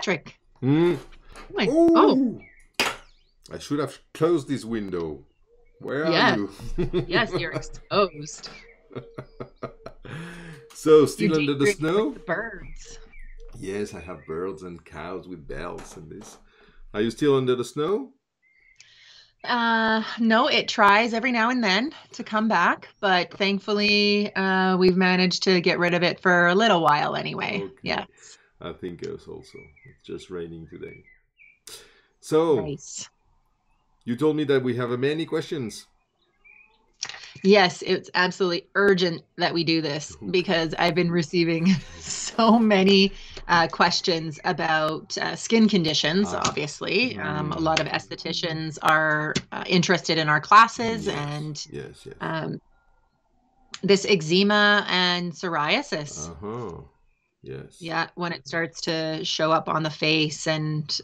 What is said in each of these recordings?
Patryck. Mm. Oh, Oh, I should have closed this window. Where are yes. you? Yes, you're exposed. So, You're still under the daydreaming with snow? the birds. Yes, I have birds and cows with bells and this. Are you still under the snow? No, it tries every now and then to come back, but thankfully, we've managed to get rid of it for a little while anyway. Okay, Yes. I think it's also. It's just raining today. So, Nice. you told me that we have many questions. Yes, it's absolutely urgent that we do this Okay. because I've been receiving so many questions about skin conditions, Ah. obviously. A Mm. lot of estheticians are interested in our classes Yes, and yes, yes. this eczema and psoriasis. Uh-huh. Yes. Yeah, when it starts to show up on the face and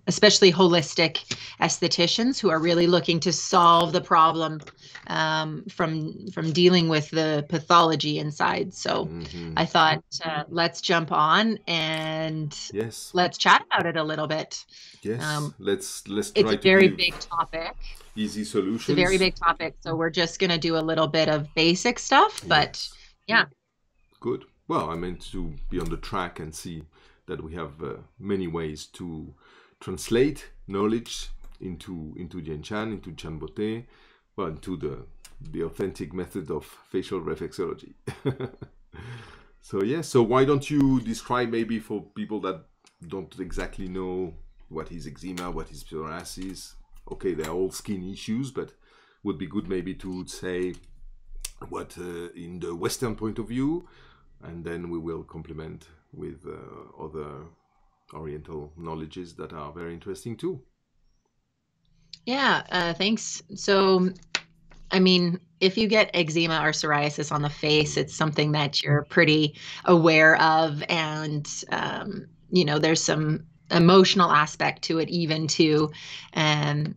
especially holistic estheticians who are really looking to solve the problem from dealing with the pathology inside. So Mm-hmm. I thought let's jump on and Yes. let's chat about it a little bit. Yes. Let's It's try a to very give big topic. easy It's a very solutions. big topic. So we're just going to do a little bit of basic stuff, but Yes. yeah. Good. Well, I meant to be on the track and see that we have many ways to translate knowledge into Dien Chan, into Chan beauté, well, into the authentic method of facial reflexology. So yes. So why don't you describe maybe for people that don't exactly know what is eczema, what is psoriasis? Okay, they're all skin issues, but would be good maybe to say what in the Western point of view, and then we will complement with other Oriental knowledges that are very interesting too. Yeah, thanks. So, I mean, if you get eczema or psoriasis on the face, it's something that you're pretty aware of, and there's some emotional aspect to it even too. Um,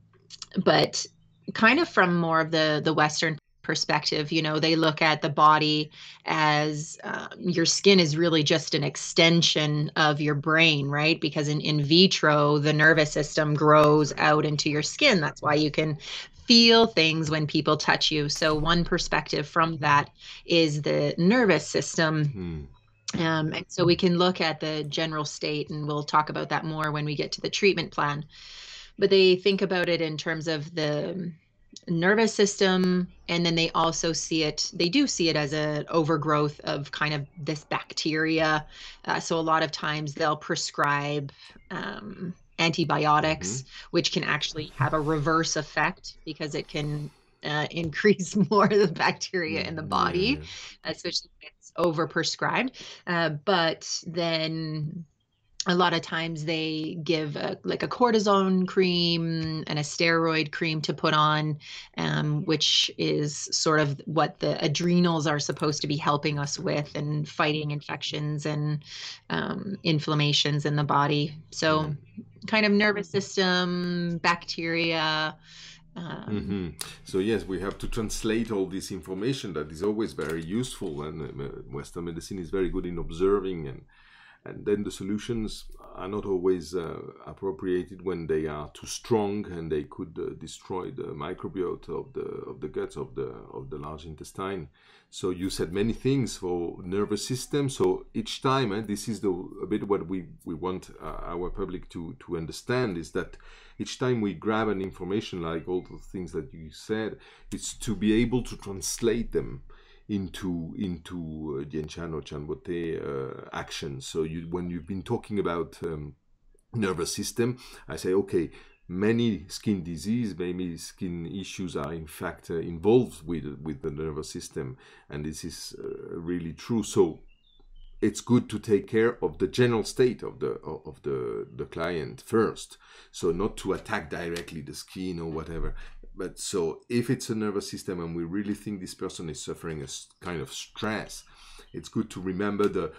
but kind of from more of the Western perspective, they look at the body as your skin is really just an extension of your brain, right? Because in vitro, the nervous system grows out into your skin. That's why you can feel things when people touch you. So one perspective from that is the nervous system. And so we can look at the general state, and we'll talk about that more when we get to the treatment plan. But they think about it in terms of the nervous system, and then they do see it as an overgrowth of kind of this bacteria. So a lot of times they'll prescribe antibiotics, which can actually have a reverse effect because it can increase more of the bacteria in the Yeah, body, yeah. especially if it's overprescribed. But then a lot of times they give like a cortisone cream and a steroid cream to put on, which is sort of what the adrenals are supposed to be helping us with and fighting infections and inflammations in the body. So kind of nervous system, bacteria. So yes, we have to translate all this information that is always very useful, and Western medicine is very good in observing, and then the solutions are not always appropriated when they are too strong, and they could destroy the microbiota of the guts of the large intestine. So you said many things for nervous system. So each time, this is a bit what we want our public to understand, is that each time we grab an information like all the things that you said, it's to be able to translate them into Dien Chan or Chan beauté action. So when you've been talking about nervous system, I say, okay, many skin disease, many skin issues are in fact involved with the nervous system, and this is really true. So it's good to take care of the general state of the client first, so not to attack directly the skin or whatever. But so if it's a nervous system and we really think this person is suffering a kind of stress, it's good to remember the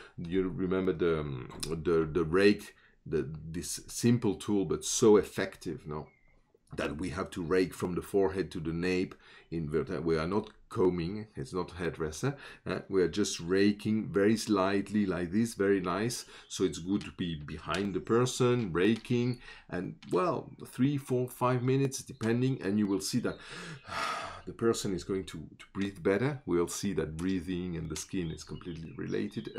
rake, this simple tool but so effective, no? That we have to rake from the forehead to the nape. We are not combing, it's not hairdresser. We are just raking very slightly like this, very nice. So it's good to be behind the person, raking, and well, 3, 4, 5 minutes depending, and you will see that the person is going to breathe better. We'll see that breathing and the skin is completely related,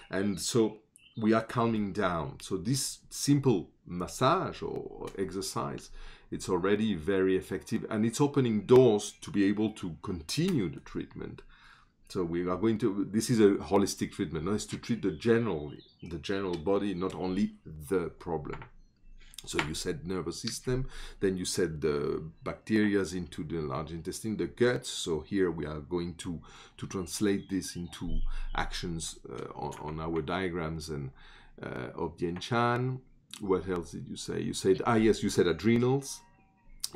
and so we are calming down. So this simple massage or exercise, it's already very effective, and it's opening doors to be able to continue the treatment. So we are going to, this is a holistic treatment. Now it's to treat the general body, not only the problem. So you said nervous system, then you said the bacteria into the large intestine, the gut. So here we are going to translate this into actions on our diagrams and of Dien Chan. What else did you say? You said, yes, you said adrenals.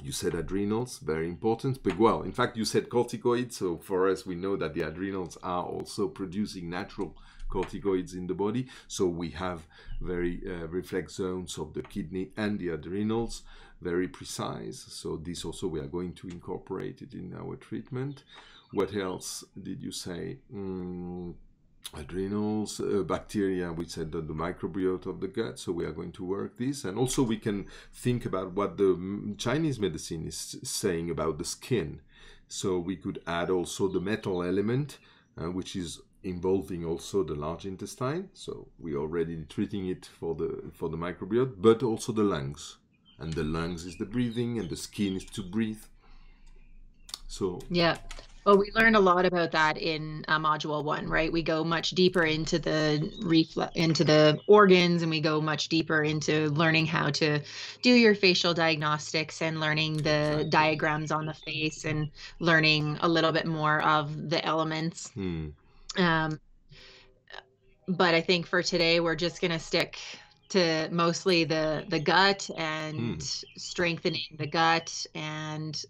You said adrenals, very important. But well, in fact, you said corticoids. So for us, we know that the adrenals are also producing natural corticoids in the body. So we have very reflex zones of the kidney and the adrenals, very precise. So this also we are going to incorporate it in our treatment. What else did you say? Adrenals, bacteria, we said that the microbiota of the gut, so we are going to work this. And also we can think about what the Chinese medicine is saying about the skin. So we could add also the metal element, which is involving also the large intestine. So we're already treating it for the microbiota, but also the lungs. And the lungs is the breathing, and the skin is to breathe. So yeah. Well, we learned a lot about that in module 1, right? We go much deeper into the organs, and we go much deeper into learning how to do your facial diagnostics and learning the diagrams on the face and learning a little bit more of the elements. But I think for today, we're just going to stick to mostly the gut and strengthening the gut and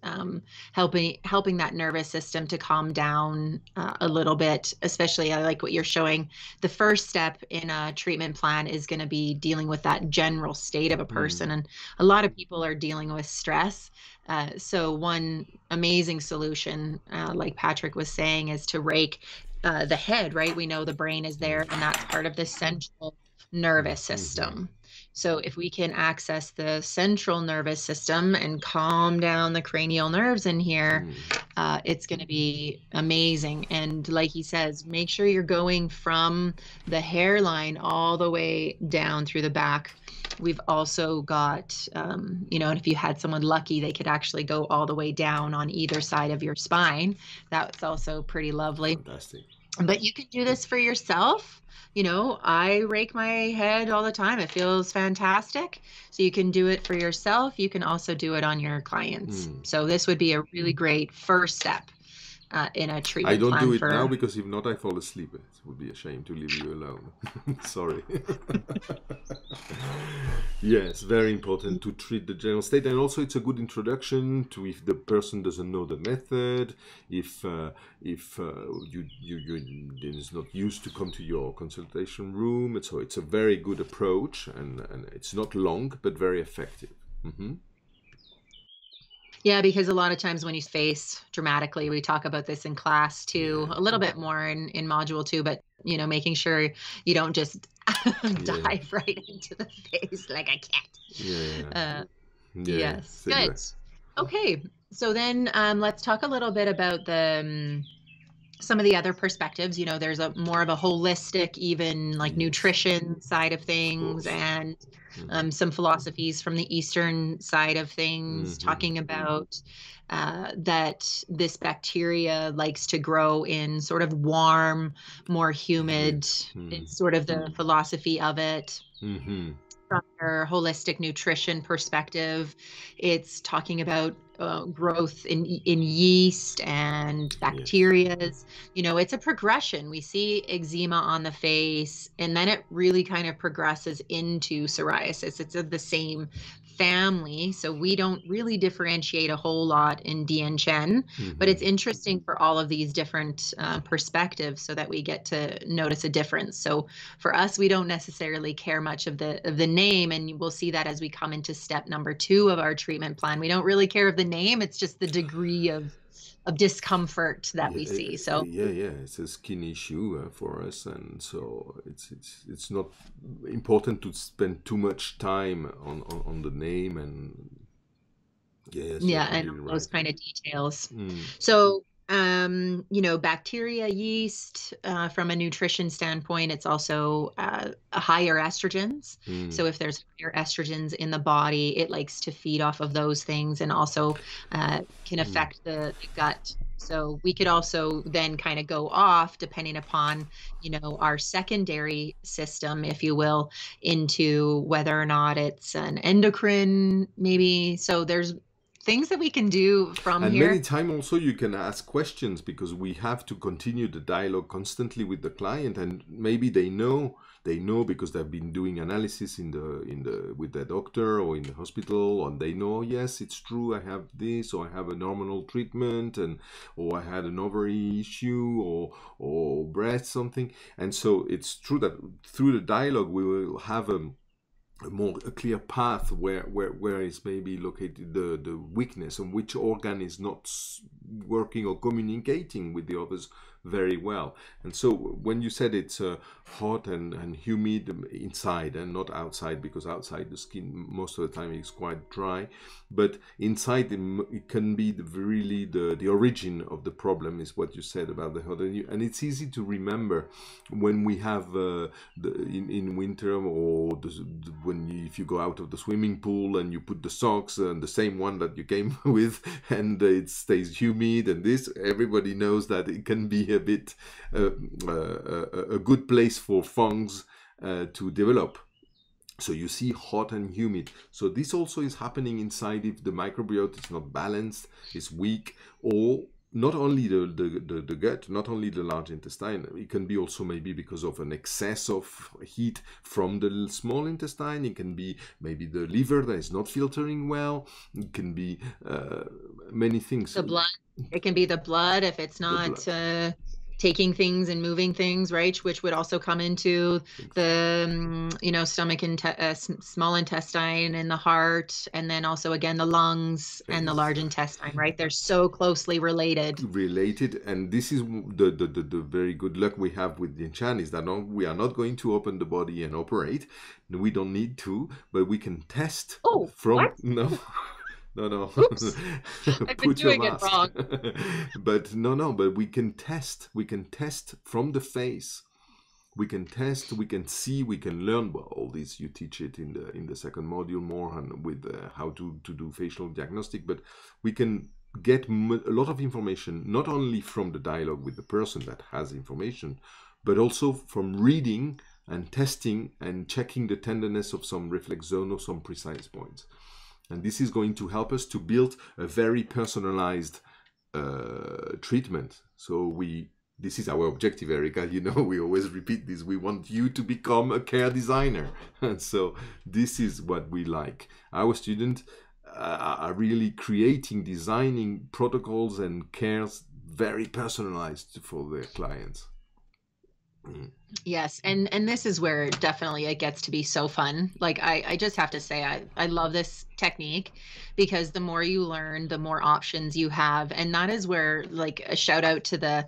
helping that nervous system to calm down a little bit. Especially, I like what you're showing. The first step in a treatment plan is going to be dealing with that general state of a person. And a lot of people are dealing with stress. So one amazing solution, like Patryck was saying, is to rake the head, right? We know the brain is there, and that's part of the central nervous system. So if we can access the central nervous system and calm down the cranial nerves in here, it's going to be amazing. And like he says, make sure you're going from the hairline all the way down through the back. We've also got, and if you had someone lucky, they could actually go all the way down on either side of your spine. That's also pretty lovely. Fantastic. But you can do this for yourself. I rake my head all the time. It feels fantastic. So you can do it for yourself. You can also do it on your clients. So this would be a really great first step in a treatment I don't plan do it now because if not, I fall asleep. It would be a shame to leave you alone. Sorry. Yes, very important to treat the general state, and also it's a good introduction to if the person doesn't know the method, if you is not used to come to your consultation room. So it's a very good approach, and it's not long but very effective. Yeah, because a lot of times when you face dramatically, we talk about this in class too, a little bit more in module 2, but making sure you don't just dive right into the face like I can't. Yes, good. Okay, so then let's talk a little bit about the some of the other perspectives. There's a more of a holistic, even like nutrition side of things, and some philosophies from the Eastern side of things, talking about that this bacteria likes to grow in sort of warm, more humid. It's sort of the philosophy of it. From your holistic nutrition perspective, it's talking about growth in yeast and bacterias. It's a progression. We see eczema on the face, and then it really kind of progresses into psoriasis. It's of the same family, so we don't really differentiate a whole lot in Dien Chan, but it's interesting for all of these different perspectives so that we get to notice a difference. So for us, we don't necessarily care much of the name, and we'll see that as we come into step number 2 of our treatment plan. We don't really care of the name. It's just the degree of discomfort that we Yeah, see. So yeah. It's a skin issue for us, and so it's not important to spend too much time on the name. And yes, you're yeah, and completely all those right. kind of details. Mm, So, you know, bacteria, yeast, from a nutrition standpoint, it's also higher estrogens. mm, So if there's higher estrogens in the body, it likes to feed off of those things, and also can mm. affect the gut. So we could also then kind of go off, depending upon, you know, our secondary system, if you will, into whether or not it's an endocrine, maybe. So there's things that we can do from And many here. time also you can ask questions, because we have to continue the dialogue constantly with the client, and maybe they know because they've been doing analysis in the with their doctor or in the hospital, and they know, yes, it's true, I have this, or I have a hormonal treatment, and or I had an ovary issue, or breast something. And so it's true that through the dialogue we will have a clear path where is maybe located the weakness, and which organ is not working or communicating with the others very well. And so when you said it's hot and humid inside and not outside, because outside the skin most of the time is quite dry, but inside it can be really the origin of the problem, is what you said about the hot. And it's easy to remember when we have in winter, or if you go out of the swimming pool and you put the socks, and the same one that you came with, and it stays humid, and this, everybody knows that it can be a bit a good place for fungus to develop. So you see hot and humid. So this also is happening inside if the microbiota is not balanced, is weak, or not only the gut, not only the large intestine. It can be also maybe because of an excess of heat from the small intestine. It can be maybe the liver that is not filtering well. It can be many things. The blood, it can be the blood if it's The not blood. taking things and moving things, right? Which would also come into the, you know, stomach and small intestine and the heart, and then also again the lungs and the large intestine, right? They're so closely related. And this is the very good luck we have with Dien Chan, is that we are not going to open the body and operate. We don't need to, but we can test Oh, from what? no. No. Oops, I've been Put your doing it mask. wrong. But no, but we can test. We can test from the face. We can test, we can see, we can learn. Well, all this you teach it in the second module more, and with how to do facial diagnostic. But we can get a lot of information, not only from the dialogue with the person that has information, but also from reading and testing and checking the tenderness of some reflex zone or some precise points. And this is going to help us to build a very personalized treatment. So this is our objective, Erica. You know, we always repeat this. We want you to become a care designer. And so this is what we like. Our students are really designing protocols and cares very personalized for their clients. Yes, and this is where definitely it gets to be so fun. Like I just have to say I love this technique, because the more you learn, the more options you have. And that is where, like, a shout out to the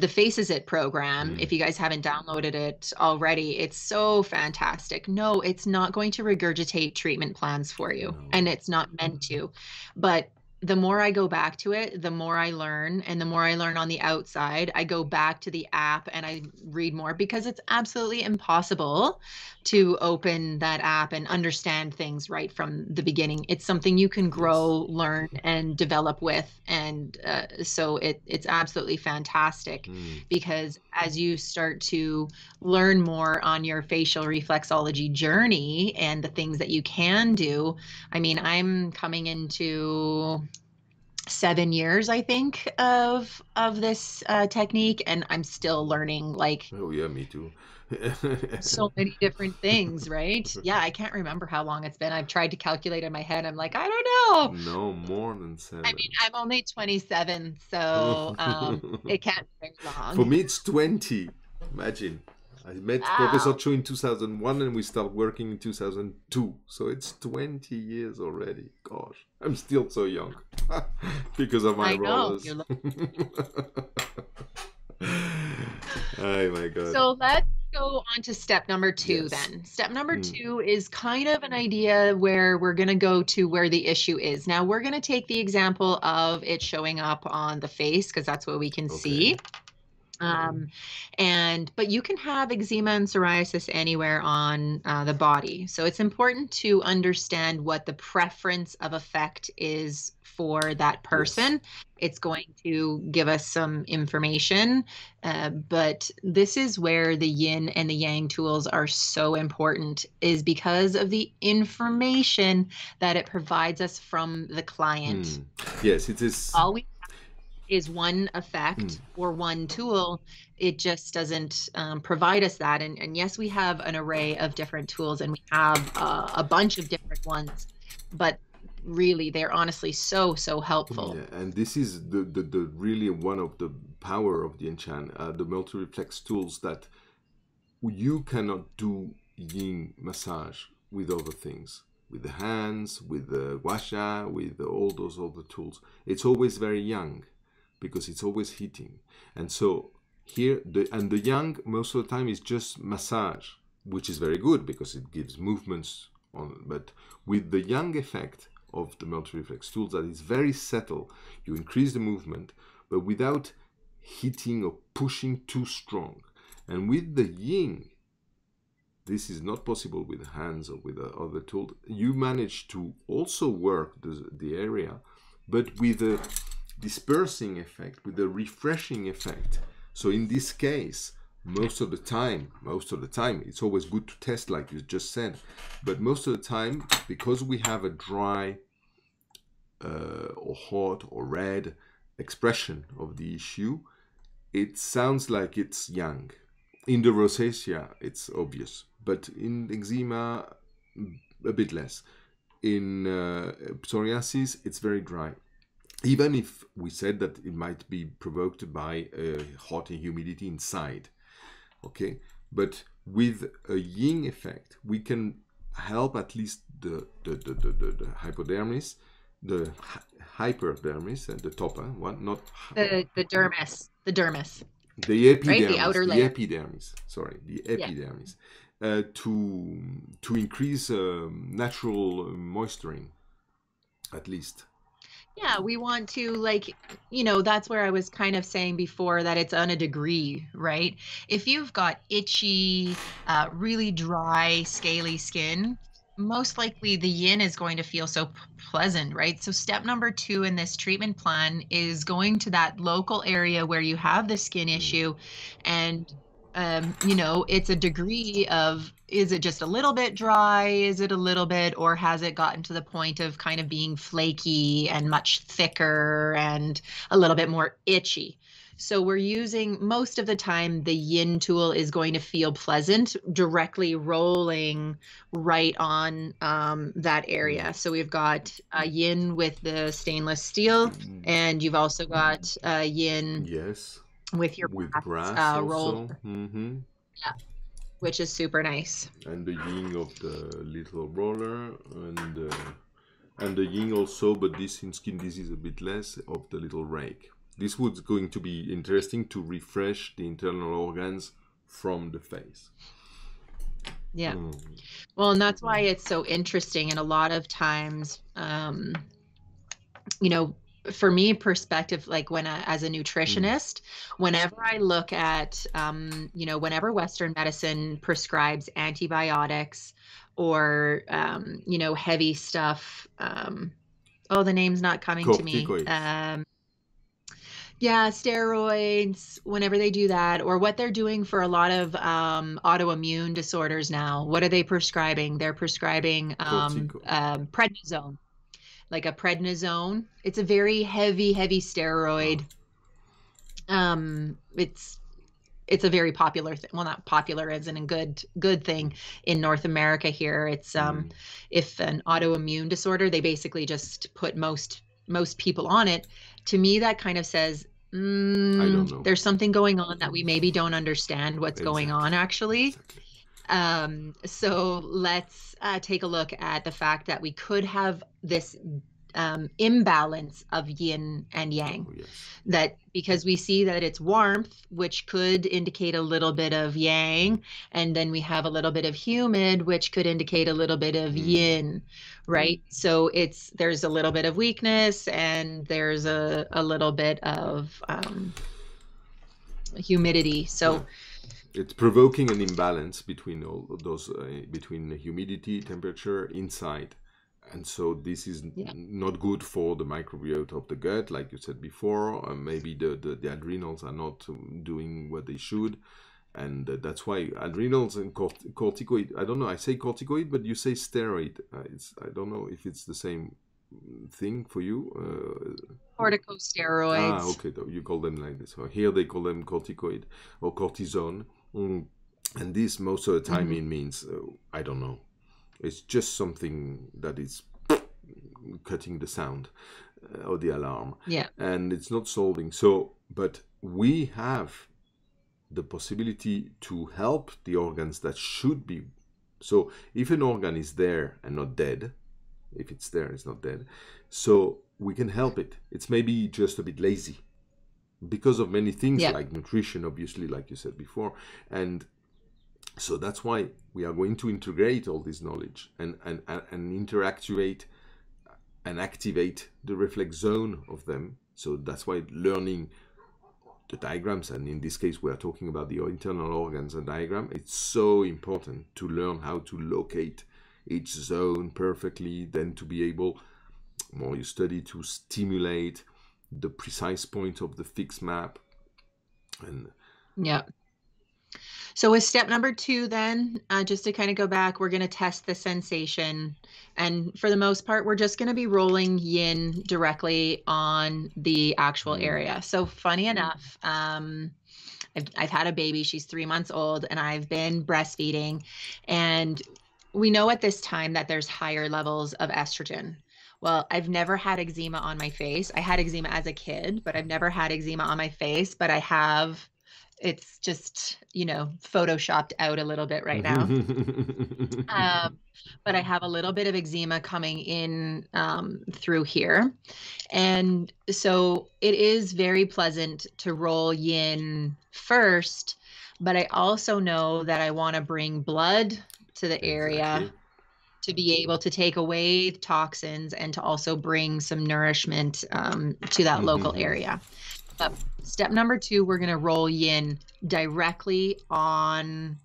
Faces It program. If you guys haven't downloaded it already, it's so fantastic. No, it's not going to regurgitate treatment plans for you, and it's not meant to. But the more I go back to it, the more I learn, and the more I learn on the outside, I go back to the app and I read more, because it's absolutely impossible to open that app and understand things right from the beginning. It's something you can grow, learn, and develop with. And so it's absolutely fantastic, because as you start to learn more on your facial reflexology journey and the things that you can do, I mean, I'm coming into 7 years, I think, of this technique, and I'm still learning, like, Oh yeah, me too. so many different things, right? Yeah, I can't remember how long it's been. I've tried to calculate in my head. I'm like, I don't know. No, more than 7. I mean, I'm only 27, so it can't be very For long. me, it's 20. Imagine. I met Wow. Professor Cho in 2001 and we started working in 2002. So it's 20 years already. Gosh, I'm still so young because of my I know. rollers. You're Oh my God. So let's go on to step number 2 Yes. then. Step number 2 is kind of an idea where we're going to go to where the issue is. Now we're going to take the example of it showing up on the face because that's what we can see. But you can have eczema and psoriasis anywhere on the body. So it's important to understand what the preference of effect is for that person. Yes. It's going to give us some information, but this is where the yin and the yang tools are so important, is because of the information that it provides us from the client. Yes, it is. All we is one effect or one tool. It just doesn't provide us that. And yes, we have an array of different tools and we have a bunch of different ones, but really they're honestly so helpful. Yeah, and this is the really one of the power of Dien Chan, the Multireflex tools, that you cannot do yin massage with other things, with the hands, with the guasha, with all those other tools. It's always very yang, because it's always heating. And so here, the yang most of the time is just massage, which is very good because it gives movements on. But with the yang effect of the Multireflex tools, that is very subtle. You increase the movement, but without hitting or pushing too strong. And with the yin, this is not possible with the hands or with the other tools. You manage to also work the area, but with a dispersing effect, with a refreshing effect. So in this case, most of the time, it's always good to test like you just said, but most of the time, because we have a dry or hot or red expression of the issue, it sounds like it's yang. In the rosacea, it's obvious, but in eczema, a bit less. In psoriasis, it's very dry. Even if we said that it might be provoked by hot and humidity inside, okay? But with a yin effect, we can help at least the hypodermis, the hyperdermis, and the top one, not the dermis, the dermis, the epidermis, right? The outer layer. The epidermis. Sorry, the epidermis, to increase natural moisturing, at least. Yeah, we want to, like, you know, that's where I was kind of saying before that it's on a degree, right? If you've got itchy, really dry, scaly skin, most likely the yin is going to feel so pleasant, right? So step number 2 in this treatment plan is going to that local area where you have the skin issue, and you know, it's a degree of, is it just a little bit dry? Is it a little bit, or has it gotten to the point of kind of being flaky and much thicker and a little bit more itchy? So we're using, most of the time, the yin tool is going to feel pleasant, directly rolling right on that area. So we've got yin with the stainless steel, and you've also got yin. Yes. With your brass roll, yeah, which is super nice. And the yin of the little roller, and the yin also, but this in skin disease a bit less, of the little rake. This was going to be interesting to refresh the internal organs from the face. Yeah. Well, and that's why it's so interesting. And a lot of times, you know, for me, perspective, like when as a nutritionist, whenever I look at, you know, whenever Western medicine prescribes antibiotics or, you know, heavy stuff, oh, the name's not coming to me. Yeah, steroids, whenever they do that, or what they're doing for a lot of autoimmune disorders now, what are they prescribing? They're prescribing prednisone. Like a prednisone. It's a very heavy steroid. It's a very popular thing. Well, not popular as in a good thing in North America here. It's if an autoimmune disorder, they basically just put most people on it. To me, that kind of says I don't know. There's something going on that we maybe don't understand what's going on, actually. Exactly. So let's take a look at the fact that we could have this imbalance of yin and yang. Oh, yes. That because we see that it's warmth, which could indicate a little bit of yang, and then we have a little bit of humid, which could indicate a little bit of yin, right? So there's a little bit of weakness, and there's a little bit of humidity. So it's provoking an imbalance between all of those, between the humidity, temperature inside. And so this is not good for the microbiota of the gut, like you said before. Maybe the adrenals are not doing what they should. And that's why adrenals and corticoid, I don't know, I say corticoid, but you say steroid. I don't know if it's the same thing for you. Corticosteroids. Ah, okay, you call them like this. So here they call them corticoid or cortisone. And this most of the time it means, I don't know. It's just something that is cutting the sound or the alarm. Yeah. And it's not solving. So, but we have the possibility to help the organs that should be. So if an organ is there and not dead, if it's there, it's not dead. So we can help it. It's maybe just a bit lazy because of many things like nutrition, obviously, like you said before. And so that's why we are going to integrate all this knowledge and interactivate and activate the reflex zone of them. So that's why learning the diagrams, and in this case we are talking about the internal organs and diagram, it's so important to learn how to locate each zone perfectly, then to be able, more you study, to stimulate the precise point of the fixed map. And so with step number 2, then, just to kind of go back, we're going to test the sensation. And for the most part, we're just going to be rolling yin directly on the actual area. So funny enough, I've had a baby. She's 3 months old, and I've been breastfeeding. And we know at this time that there's higher levels of estrogen. Well, I've never had eczema on my face. I had eczema as a kid, but I've never had eczema on my face. But I have... It's just, photoshopped out a little bit right now. But I have a little bit of eczema coming in through here. And so it is very pleasant to roll yin first, but I also know that I want to bring blood to the area to be able to take away toxins and to also bring some nourishment to that local area. Step number 2, we're going to roll yin directly on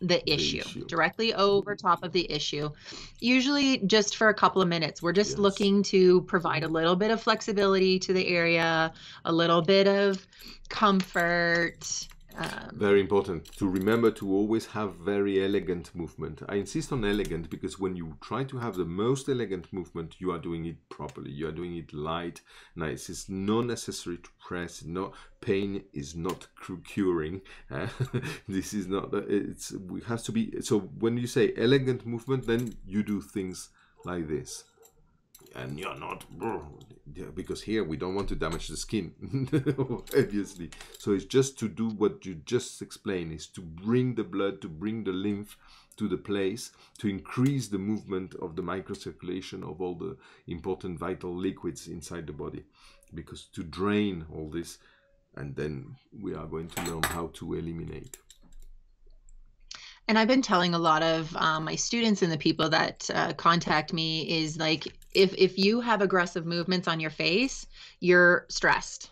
the issue, directly over top of the issue, usually just for a couple of minutes. We're just looking to provide a little bit of flexibility to the area, a little bit of comfort. Very important to remember to always have very elegant movement. I insist on elegant because when you try to have the most elegant movement, you are doing it properly. You are doing it light, nice. It's not necessary to press. No pain is not curing. This is not. It has to be. So when you say elegant movement, then you do things like this. And you're not, because here we don't want to damage the skin, obviously. So it's just to do what you just explained, is to bring the blood, to bring the lymph to the place, to increase the movement of the microcirculation of all the important vital liquids inside the body. Because to drain all this, and then we are going to learn how to eliminate. And I've been telling a lot of my students and the people that contact me is like, if you have aggressive movements on your face, you're stressed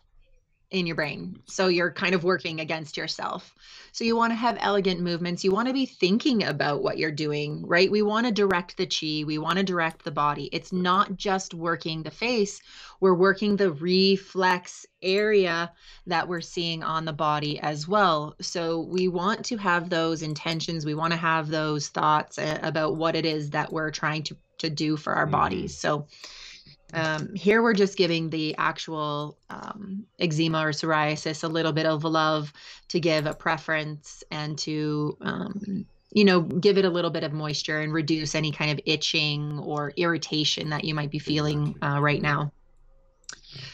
in your brain. So you're kind of working against yourself. So you want to have elegant movements. You want to be thinking about what you're doing, right? We want to direct the chi. We want to direct the body. It's not just working the face. We're working the reflex area that we're seeing on the body as well. So we want to have those intentions. We want to have those thoughts about what it is that we're trying to do for our bodies. So here we're just giving the actual eczema or psoriasis a little bit of love to give a preference and to, give it a little bit of moisture and reduce any kind of itching or irritation that you might be feeling right now.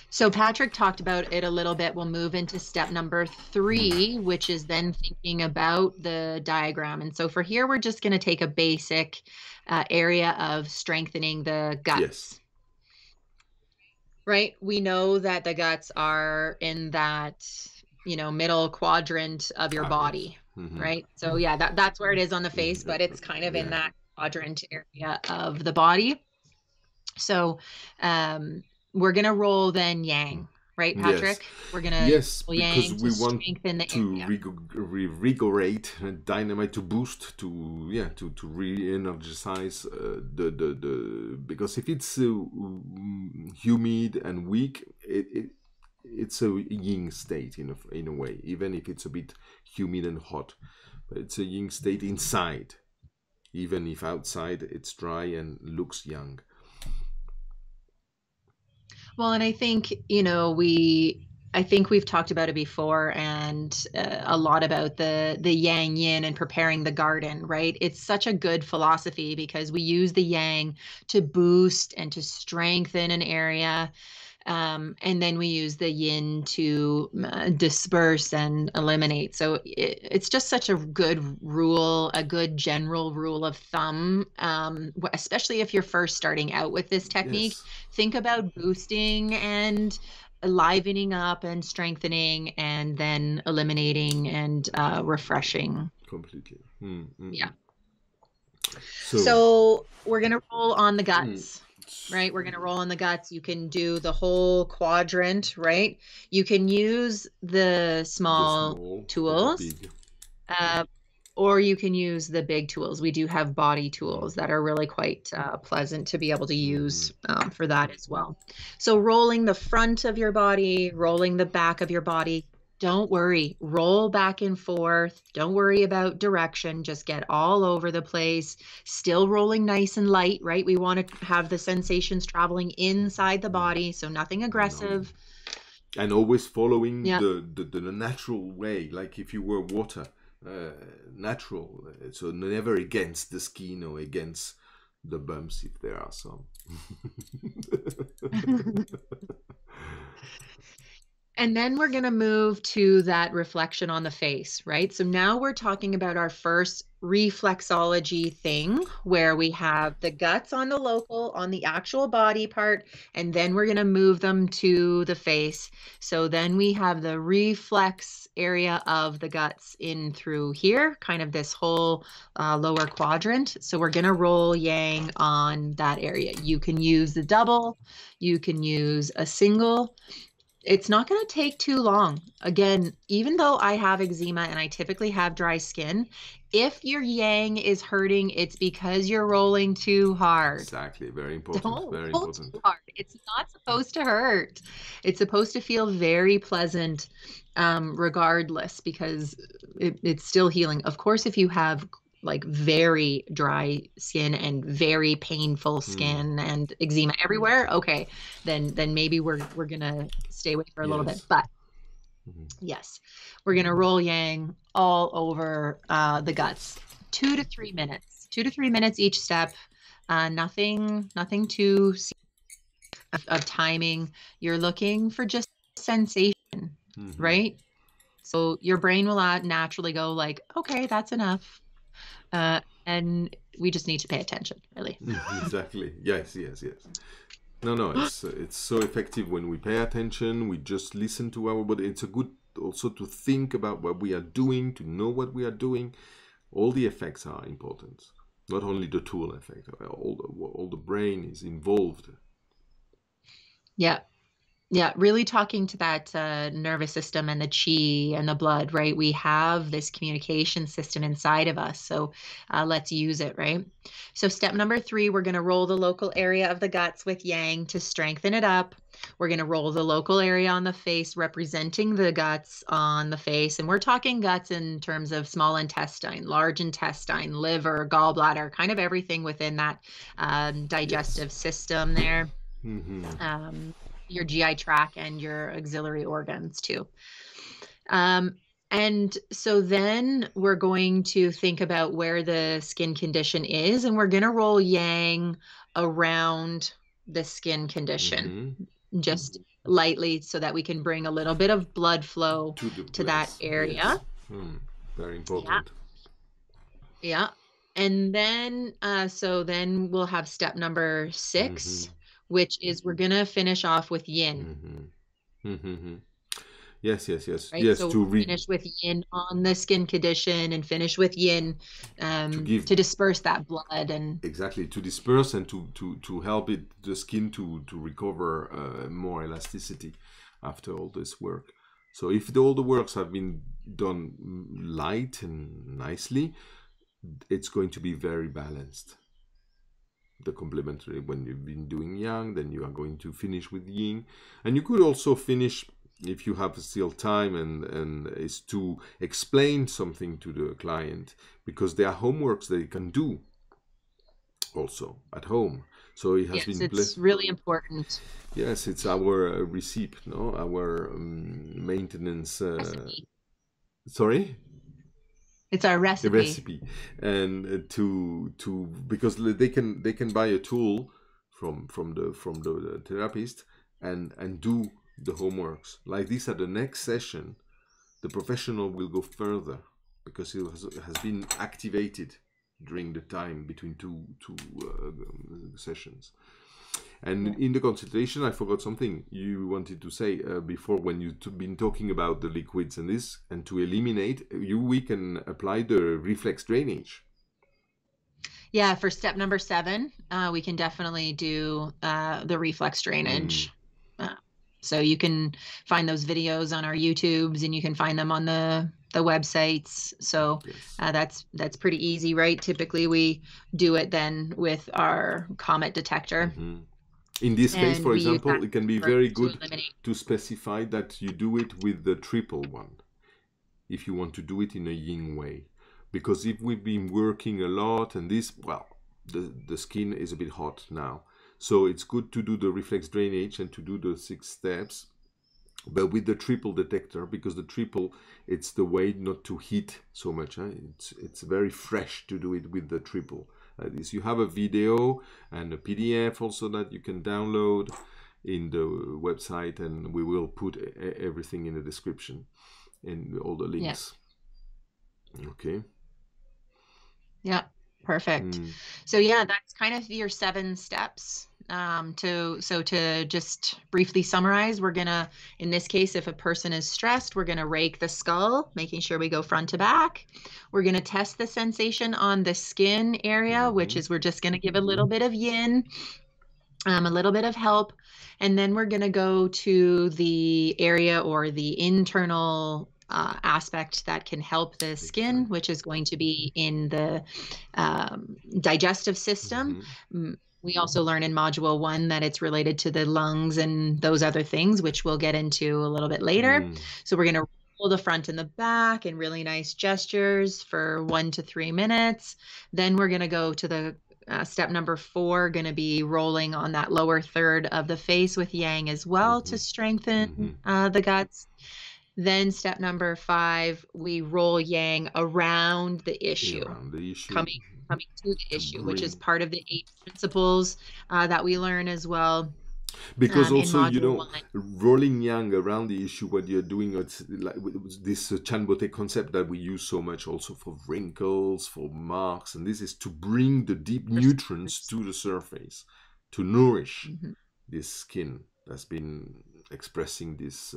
So Patryck talked about it a little bit. We'll move into step number 3, which is then thinking about the diagram. And so for here, we're just going to take a basic area of strengthening the guts. Yes. Right? We know that the guts are in that, middle quadrant of your body, yes. right? So yeah, that's where it is on the face, but it's kind of in that quadrant area of the body. So we're going to roll then yang, right, Patryck? Yes. We're going to yes, roll because yang we to want strengthen the to area. revigorate and dynamite, to boost, to re-energize the because if it's humid and weak, it's a yin state in a way, even if it's a bit humid and hot. But it's a yin state inside, even if outside it's dry and looks young. Well, and I think, I think we've talked about it before, and a lot about the yang yin and preparing the garden, right? It's such a good philosophy because we use the yang to boost and to strengthen an area. And then we use the yin to disperse and eliminate. So it's just such a good rule, a good general rule of thumb, especially if you're first starting out with this technique. Yes. Think about boosting and livening up and strengthening, and then eliminating and refreshing. Completely. Yeah. So we're going to roll on the guts. Right? We're going to roll on the guts. You can do the whole quadrant, right? You can use the small tools, or you can use the big tools. We do have body tools that are really quite pleasant to be able to use for that as well. So rolling the front of your body, rolling the back of your body. Don't worry, roll back and forth. Don't worry about direction. Just get all over the place. Still rolling nice and light, right? We want to have the sensations traveling inside the body, so nothing aggressive. And always following the natural way, like if you were water, natural. So never against the skin or against the bumps, if there are some. And then we're going to move to that reflection on the face, right? So now we're talking about our first reflexology thing, where we have the guts on the local, on the actual body part, and then we're going to move them to the face. So then we have the reflex area of the guts in through here, kind of this whole lower quadrant. So we're going to roll yang on that area. You can use the double, you can use a single. It's not going to take too long. Again, even though I have eczema and I typically have dry skin, if your yang is hurting, it's because you're rolling too hard. Exactly. Very important. Don't very roll important. Too hard. It's not supposed to hurt. It's supposed to feel very pleasant, regardless, because it's still healing. Of course, if you have like very dry skin and very painful skin and eczema everywhere, okay, then maybe we're gonna stay away for a little bit. But yes, we're gonna roll yang all over the guts. 2 to 3 minutes. 2 to 3 minutes each step. Nothing too of timing. You're looking for just sensation, right? So your brain will naturally go like, okay, that's enough. And we just need to pay attention, really. Exactly. Yes. No, it's so effective when we pay attention. We just listen to our body. It's a good also to think about what we are doing, to know what we are doing. All the effects are important. Not only the tool effect. All the brain is involved. Yeah, really talking to that nervous system and the chi and the blood, right? We have this communication system inside of us, so let's use it, right? So step number 3, we're going to roll the local area of the guts with yang to strengthen it up. We're going to roll the local area on the face, representing the guts on the face. And we're talking guts in terms of small intestine, large intestine, liver, gallbladder, kind of everything within that digestive system there. Your GI tract and your auxiliary organs too. And so then we're going to think about where the skin condition is, and we're going to roll yang around the skin condition, just lightly so that we can bring a little bit of blood flow to the to that place. area. Yes. Very important. Yeah. And then, so then we'll have step number 6, which is we're going to finish off with yin. Yes. Right. So we'll finish with yin on the skin condition and finish with yin to disperse that blood and exactly to disperse and to help the skin to recover more elasticity after all this work. So if all the works have been done light and nicely, it's going to be very balanced. The complementary, when you've been doing yang, then you are going to finish with yin, and you could also finish, if you have still time, and is to explain something to the client, because there are homeworks they can do also at home. So it has been. It's really important. Yes, it's our recipe, no, our maintenance. Sorry. It's our recipe. The recipe, and because they can buy a tool from the therapist and do the homeworks like this. At the next session, the professional will go further because it has been activated during the time between two sessions. And in the consultation, I forgot something you wanted to say before, when you've been talking about the liquids and this, and to eliminate, we can apply the reflex drainage. Yeah, for step number 7, we can definitely do the reflex drainage. So you can find those videos on our YouTubes, and you can find them on the websites. So that's pretty easy, right? Typically, we do it then with our comet detector. In this case, for example, it can be very good to specify that you do it with the triple one, if you want to do it in a yin way. Because if we've been working a lot and this, well, the skin is a bit hot now. So it's good to do the reflex drainage and to do the 6 steps, but with the triple detector, because the triple, it's the way not to heat so much. It's very fresh to do it with the triple. This, you have a video and a PDF also that you can download in the website, and we will put everything in the description and all the links. Okay. Yeah, perfect. So yeah, that's kind of your 7 steps. To just briefly summarize, we're gonna, in this case, if a person is stressed, we're gonna rake the skull, making sure we go front to back. We're gonna test the sensation on the skin area, which is we're just gonna give a little bit of yin, a little bit of help, and then we're gonna go to the area or the internal aspect that can help the skin, which is going to be in the digestive system. We also learn in Module 1 that it's related to the lungs and those other things, which we'll get into a little bit later. So we're going to roll the front and the back in really nice gestures for 1 to 3 minutes. Then we're going to go to the step number 4, going to be rolling on that lower third of the face with yang as well to strengthen the guts. Then step number 5, we roll yang around the issue, coming to the issue, which is part of the 8 principles that we learn as well. Because also, you know, rolling yang around the issue, what you're doing, it's like this Chan beauté concept that we use so much also for wrinkles, for marks, and this is to bring the deep nutrients to the surface, to nourish this skin that's been expressing this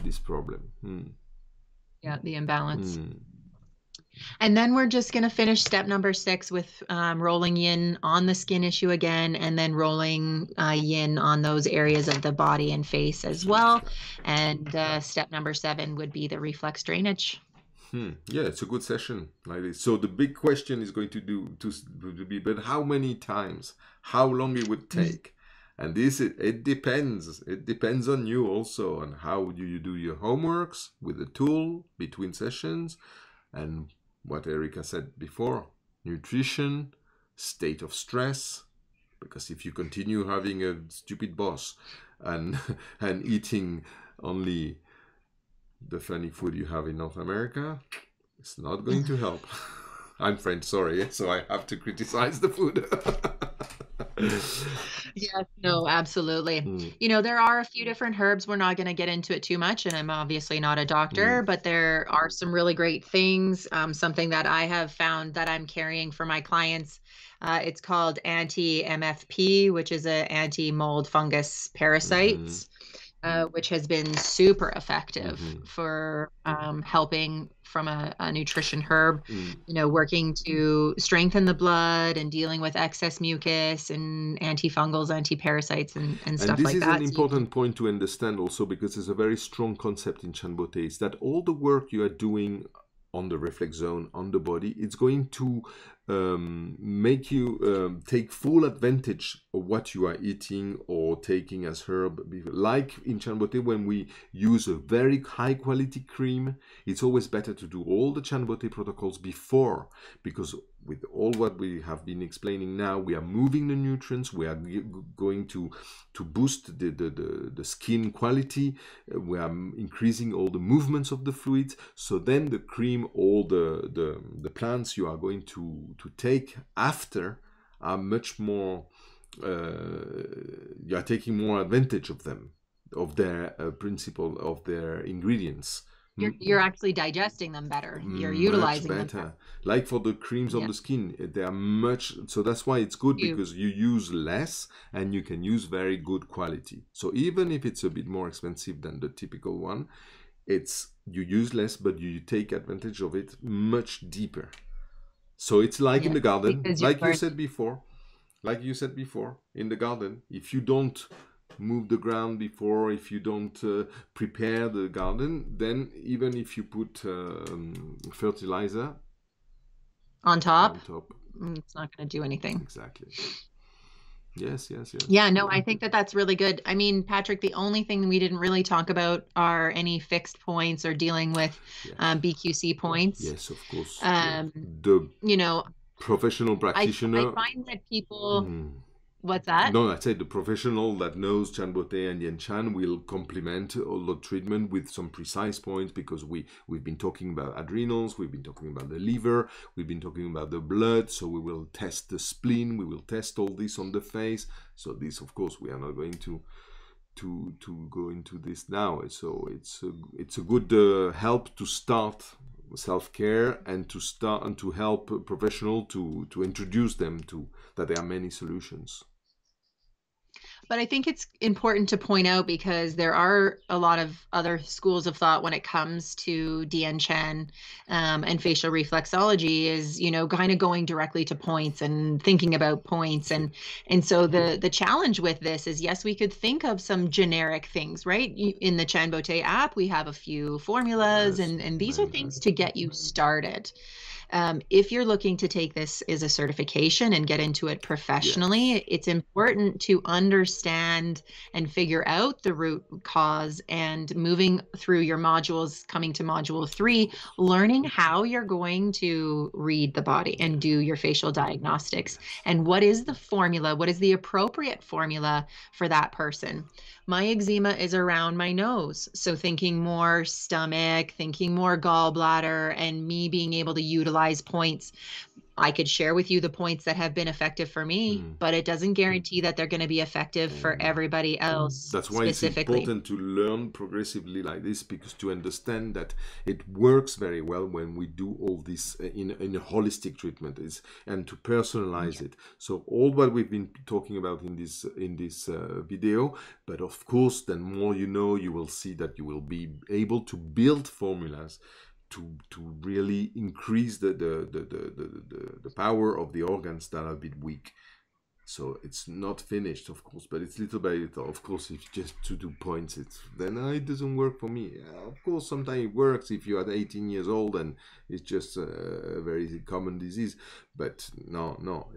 this problem. Yeah, the imbalance. And then we're just going to finish step number 6 with rolling yin on the skin issue again, and then rolling yin on those areas of the body and face as well. And step number 7 would be the reflex drainage. Yeah, it's a good session like this. So the big question is going to be, but how many times? How long it would take? And this, it depends. It depends on you also, on how you do your homeworks with the tool between sessions, and what Erika said before, nutrition, state of stress, because if you continue having a stupid boss and eating only the funny food you have in North America, it's not going to help. I'm French, sorry, so I have to criticize the food. Yes, no, absolutely. Mm, You know, there are a few different herbs. We're not going to get into it too much, and I'm obviously not a doctor, mm, but there are some really great things. Something that I have found that I'm carrying for my clients. It's called anti-MFP, which is a anti-mold fungus mhm, parasites, which has been super effective mhm, for helping from a nutrition herb, mm. you know, working to strengthen the blood and dealing with excess mucus and antifungals, antiparasites, and And stuff this like is an that. So you can, important point to understand also because it's a very strong concept in Chan Beauté is that all the work you are doing on the reflex zone, on the body, it's going to make you take full advantage of what you are eating or taking as herb. Like in Chan Beauté, when we use a very high quality cream, it's always better to do all the Chan Beauté protocols before, because with all what we have been explaining now, we are moving the nutrients, we are going to boost the skin quality, we are increasing all the movements of the fluids. So then the cream, all the plants you are going to take after are much more, you are taking more advantage of them, of their principle, of their ingredients. you're actually digesting them better. You're Much utilizing them better. better. Like for the creams on Yeah. the skin, they are much, so that's why it's good You, because you use less and you can use very good quality. So even if it's a bit more expensive than the typical one, it's you use less, but you take advantage of it much deeper. So it's like in yeah, the garden, because you're learning. like you said before, in the garden, if you don't move the ground before, if you don't prepare the garden, then even if you put fertilizer On top, on top, it's not going to do anything. exactly. Yes, yes, yes. Yeah, no, I think that that's really good. I mean, Patrick, the only thing we didn't really talk about are any fixed points or dealing with Yes, BQC points. yes, of course. Um, The you know, professional I practitioner. find that people, mm, what's that? No, I say the professional that knows Chan Beauté and Dien Chan will complement all the treatment with some precise points because we've been talking about adrenals, we've been talking about the liver, we've been talking about the blood, so we will test the spleen, we will test all this on the face. So this, of course, we are not going to go into this now. So it's a good help to start self-care and to start and to help a professional to introduce them to that there are many solutions. But I think it's important to point out because there are a lot of other schools of thought when it comes to Dien Chan and facial reflexology is, you know, kind of going directly to points and thinking about points. And so the challenge with this is, yes, we could think of some generic things, right? In the Chan Beauté app, we have a few formulas, Yes, and these are many. things to get you started. If you're looking to take this as a certification and get into it professionally, Yes, it's important to understand and figure out the root cause and moving through your modules, coming to module of 3, course. learning how you're going to read the body and Yes, do your facial diagnostics yes, and what is the formula, what is the appropriate formula for that person. My eczema is around my nose. So thinking more stomach, thinking more gallbladder, and me being able to utilize points. I could share with you the points that have been effective for me, mm, but it doesn't guarantee that they're going to be effective for no. everybody else That's why it's specifically. important to learn progressively like this because to understand that it works very well when we do all this in a holistic treatment is and to personalize Yeah. it. So all what we've been talking about in this video, but of course, then more you know, you will see that you will be able to build formulas to really increase the power of the organs that are a bit weak. So it's not finished, of course, but it's little by little. Of course, if just to do points, then it doesn't work for me. Of course, sometimes it works if you are 18 years old and it's just a very common disease. But no,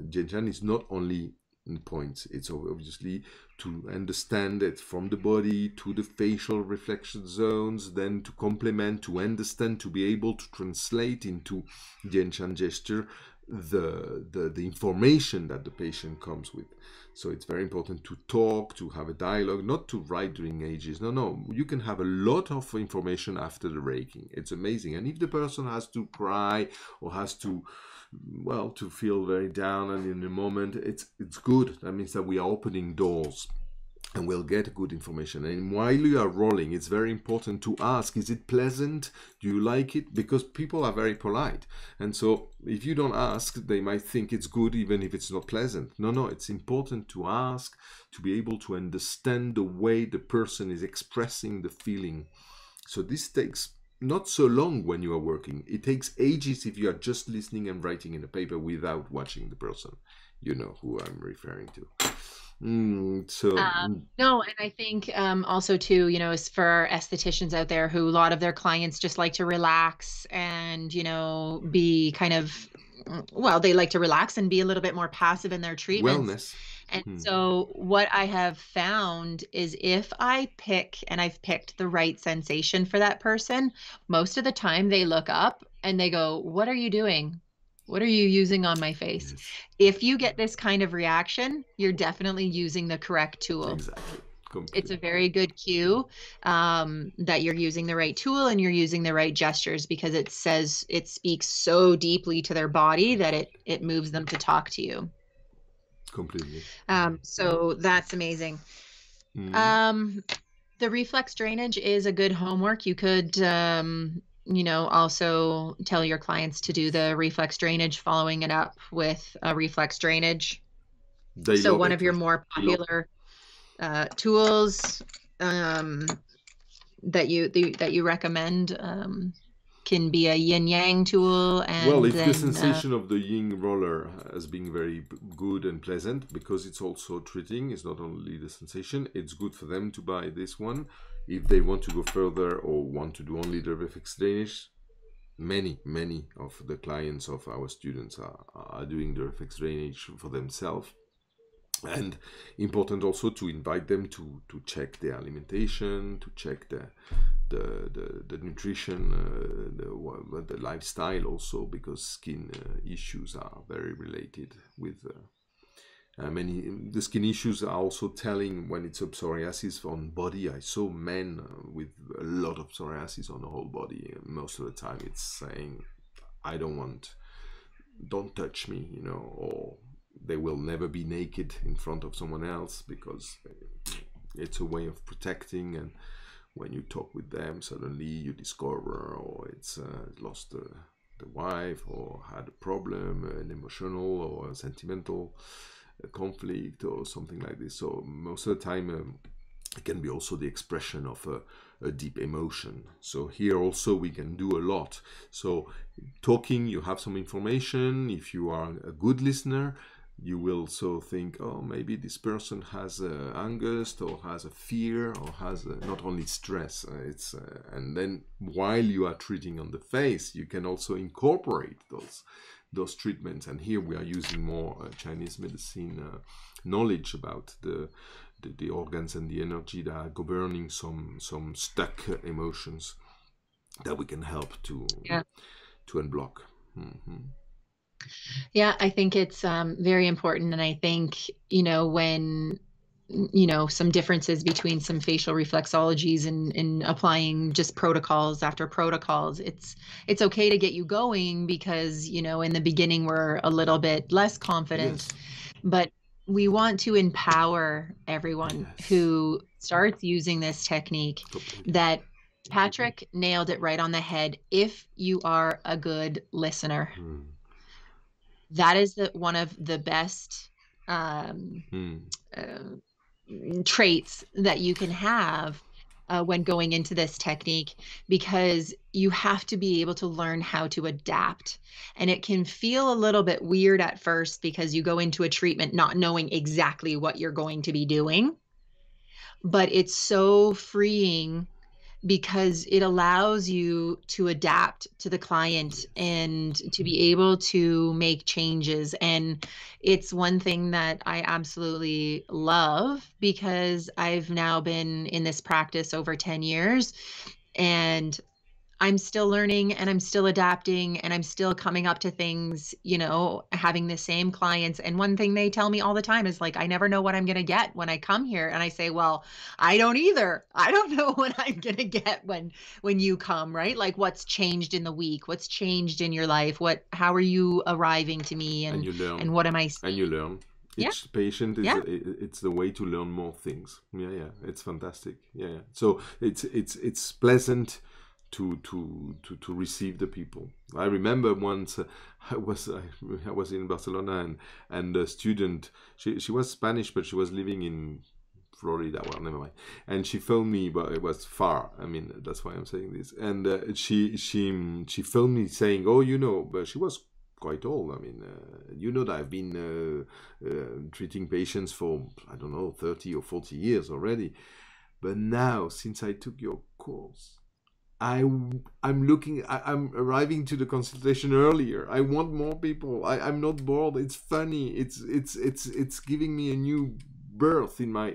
Dien Chan is not only in points. It's obviously to understand it from the body to the facial reflection zones, then to complement, to understand, to be able to translate into Dien Chan gesture the information that the patient comes with. So it's very important to talk, to have a dialogue, not to write during ages. No, you can have a lot of information after the raking. It's amazing. And if the person has to cry or has to, well, to feel very down and in the moment, it's good. That means that we are opening doors and we'll get good information. And while you are rolling, it's very important to ask, is it pleasant? Do you like it? Because people are very polite. And so if you don't ask, they might think it's good even if it's not pleasant. No, it's important to ask, to be able to understand the way the person is expressing the feeling. So this takes not so long when you are working. It takes ages if you are just listening and writing in a paper without watching the person. You know who I'm referring to. No, and I think also too, you know, is for our estheticians out there who a lot of their clients just like to relax and, you know, be kind of, well, they like to relax and be a little bit more passive in their treatments. Wellness. And so what I have found is if I pick and I've picked the right sensation for that person, most of the time they look up and they go, "What are you doing? What are you using on my face?" Yes. If you get this kind of reaction, you're definitely using the correct tool. Exactly. Completely. It's a very good cue that you're using the right tool and you're using the right gestures, because it speaks so deeply to their body that it moves them to talk to you. Completely. So that's amazing. The reflex drainage is a good homework. You could you know, also tell your clients to do the reflex drainage, following it up with a reflex drainage. So one of your more popular tools that you recommend can be a yin yang tool. And well, if the sensation of the yin roller has been very good and pleasant, because it's also treating, it's not only the sensation, it's good for them to buy this one. If they want to go further or want to do only the reflex drainage, many of the clients of our students are doing the reflex drainage for themselves. And important also to invite them to check their alimentation, to check the nutrition, the lifestyle also, because skin issues are very related with the skin issues are also telling when it's a psoriasis on body. I saw men with a lot of psoriasis on the whole body. Most of the time it's saying, I don't touch me, you know, or they will never be naked in front of someone else, because it's a way of protecting. And when you talk with them, suddenly you discover, or it's lost the wife, or had a problem, an emotional or a sentimental conflict or something like this. So most of the time it can be also the expression of a deep emotion. So here also we can do a lot. So talking, you have some information. If you are a good listener, you will also think, oh, maybe this person has angst, or has a fear, or has not only stress. And then while you are treating on the face, you can also incorporate those treatments. And here we are using more Chinese medicine knowledge about the organs and the energy that are governing some stuck emotions that we can help to unblock. Yeah, I think it's very important. And I think, you know, when, you know, some differences between some facial reflexologies and applying just protocols after protocols, it's okay to get you going, because, you know, in the beginning we're a little bit less confident, but we want to empower everyone who starts using this technique, that Patryck nailed it right on the head. If you are a good listener, that is one of the best traits that you can have when going into this technique, because you have to be able to learn how to adapt. And it can feel a little bit weird at first, because you go into a treatment not knowing exactly what you're going to be doing, but it's so freeing, because it allows you to adapt to the client and to be able to make changes. And it's one thing that I absolutely love, because I've now been in this practice over 10 years, and I'm still learning and I'm still adapting and I'm still coming up to things, you know, having the same clients. And one thing they tell me all the time is like, I never know what I'm going to get when I come here. And I say, well, I don't either. I don't know what I'm going to get when you come, right? Like what's changed in the week, what's changed in your life, how are you arriving to me And you learn. and what am I And seeing? you learn. Yeah. Each patient is Yeah. it's the way to learn more things. Yeah, it's fantastic. Yeah. So it's pleasant to receive the people. I remember once I was in Barcelona and a student, she was Spanish but she was living in Florida. Well, never mind. And she phoned me, but it was far. I mean, that's why I'm saying this. And she phoned me saying, "Oh, you know," but she was quite old. I mean, you know that I've been treating patients for, I don't know, 30 or 40 years already. But now, since I took your course, I'm arriving to the consultation earlier. I want more people. I'm not bored. It's funny. It's giving me a new birth in my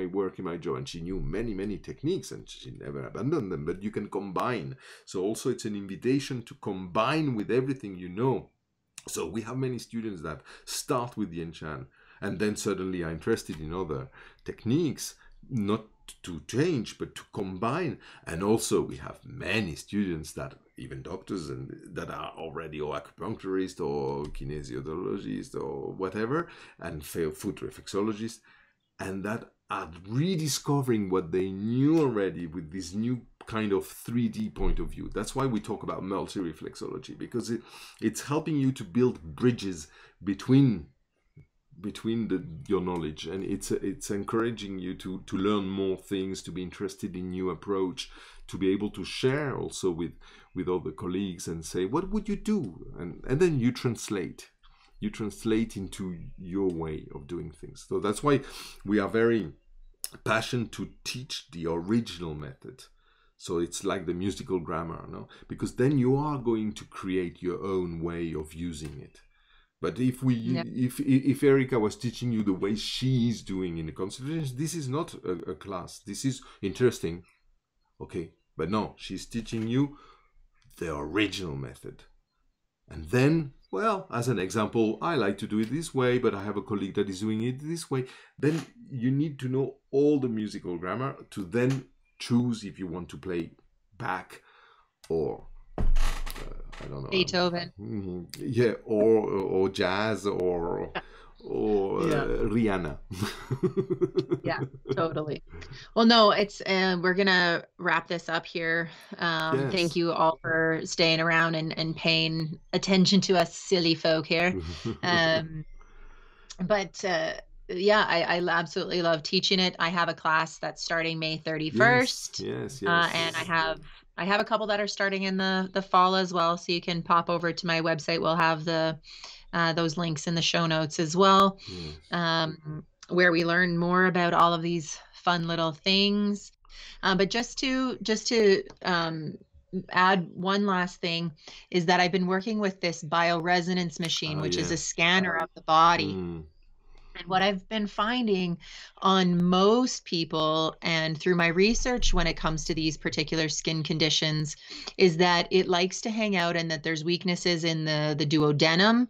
work, in my job. And she knew many techniques and she never abandoned them, but you can combine. So also it's an invitation to combine with everything you know. So we have many students that start with Dien Chan and then suddenly are interested in other techniques, not to change but to combine. And also we have many students that, even doctors, and that are already or acupuncturists or kinesiologists or whatever, and foot reflexologists, and that are rediscovering what they knew already with this new kind of 3D point of view. That's why we talk about multireflexology, because it's helping you to build bridges between your knowledge, and it's encouraging you to learn more things, to be interested in new approach, to be able to share also with other colleagues and say, what would you do? And then you translate into your way of doing things. So that's why we are very passionate to teach the original method. So it's like the musical grammar, no? Because then you are going to create your own way of using it. But if Erica was teaching you the way she is doing in the consultations, this is not a class. This is interesting, okay? But no, she's teaching you the original method. And then, well, as an example, I like to do it this way, but I have a colleague that is doing it this way. Then you need to know all the musical grammar to then choose if you want to play Bach or I don't know, Beethoven. Yeah, or jazz or Rihanna. Yeah, totally. Well, no, it's we're gonna wrap this up here. Yes. Thank you all for staying around and paying attention to us silly folk here. But yeah, I absolutely love teaching it. I have a class that's starting May 31st. Yes. And I have a couple that are starting in the fall as well. So you can pop over to my website. We'll have those links in the show notes as well, where we learn more about all of these fun little things. But just to add one last thing is that I've been working with this bioresonance machine, which is a scanner of the body. And what I've been finding on most people and through my research when it comes to these particular skin conditions is that it likes to hang out and that there's weaknesses in the duodenum,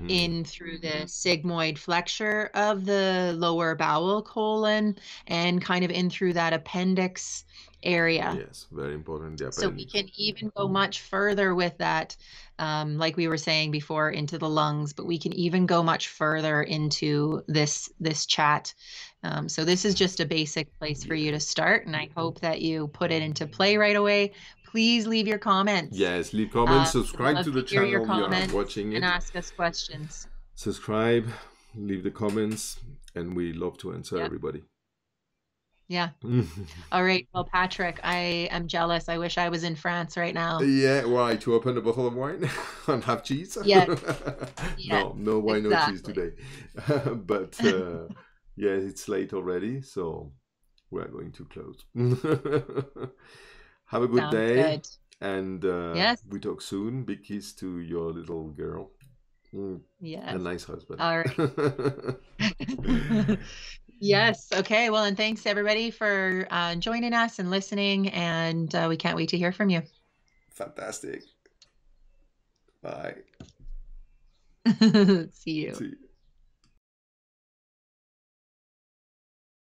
in through the sigmoid flexure of the lower bowel colon, and kind of in through that appendix area. Yes, very important. So we can even go much further with that, like we were saying before, into the lungs, but we can even go much further into this chat. So this is just a basic place for you to start, and I hope that you put it into play right away. Please leave your comments. Yes, leave comments, subscribe to the channel you are watching it, and ask us questions. Subscribe, leave the comments, and we love to answer everybody. Yeah. All right. Well, Patryck, I am jealous. I wish I was in France right now. Yeah, why? To open a bottle of wine and have cheese? Yeah. No wine, no cheese today. But yeah, it's late already, so we're going to close. Have a good day. Good. And we talk soon. Big kiss to your little girl. Yes. A nice husband. All right. Yes. Okay. Well, and thanks everybody for joining us and listening. And we can't wait to hear from you. Fantastic. Bye. See you. See you.